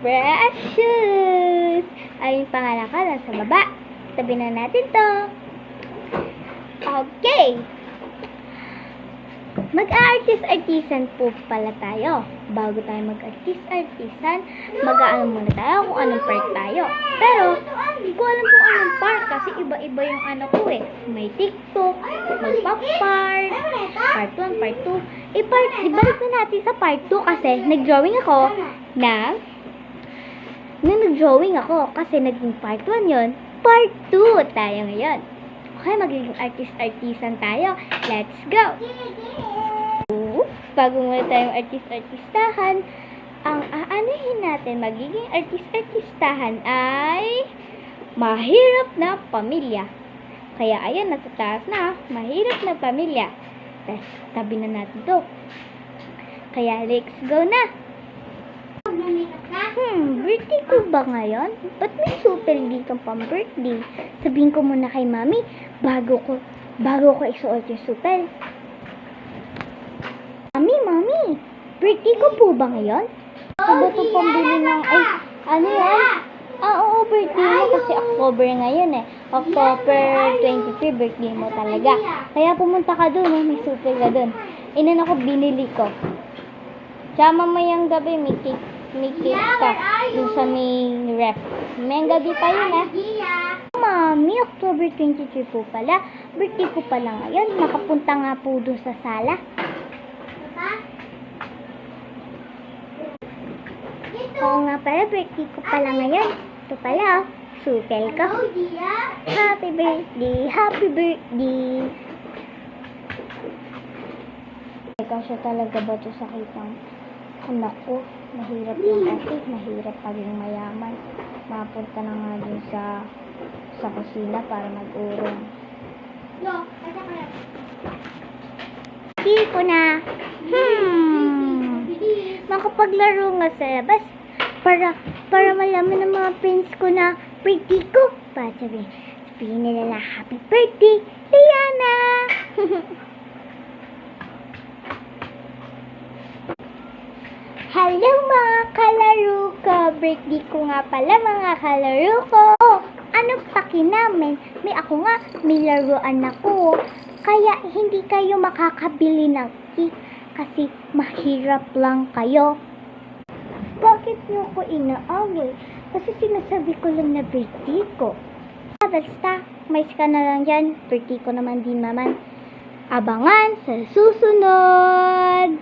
Precious! Ay, yung pangalan ka lang sa baba. Tabi na natin to. Okay. Mag-artist-artisan po pala tayo. Bago tayo mag-artist-artisan, mag-aano muna tayo kung anong part tayo. Pero, hindi ko alam kung anong part kasi iba-iba yung ano ko eh. May TikTok, magpa-part, part 1, part 2. Ibalik na natin sa part 2 kasi nag-drawing ako nag-drawing ako kasi naging part 1 yun. Part 2 tayo ngayon. Okay, magiging artist-artisan tayo. Let's go! Bago muna tayong artist-artistahan, ang aanuhin natin magiging artist-artistahan ay mahirap na pamilya. Kaya ayan, nasa taas na, mahirap na pamilya. Tabi na natin to. Kaya let's go na! Birthday ko ba ngayon? Ba't may super dito pang birthday? Sabihin ko muna kay mami bago ko isuot yung super. Mami, birthday ko po ba ngayon? Ano ito pambili ng, ano yan? Oo, birthday mo kasi October ngayon eh. October 23, birthday mo talaga. Kaya pumunta ka dun, may super ka dun. Inan ako, binili ko. Tsaka mamayang gabi, may cake ka dun sa may ref. Mamayang gabi pa yun Mami, October 23 po pala. Birthday ko pala ngayon. Nakapunta nga po dun sa sala. Oo nga pala, birthday ko pala ngayon. Ito pala, supel ko. Happy birthday, happy birthday. Kasi talaga ba ito sakit ng anak ko? Mahirap yung kasi, mahirap paging mayaman. Mapunta na nga din sa kusina para mag-urong. Hindi ko na. Makapaglaro nga sa labas para malaman ng mga friends ko na birthday ko. Sabihin nila na happy birthday, Liana! Hello mga kalaro ko! Birthday ko nga pala mga kalaro ko! Ano paki namin? May laruan ako. Kaya hindi kayo makakabili ng cake kasi mahirap lang kayo. Bakit niyo ko inaaway? Kasi sinasabi ko lang na birthday ko. Basta, mais ka na lang dyan. Birthday ko naman din naman. Abangan sa susunod!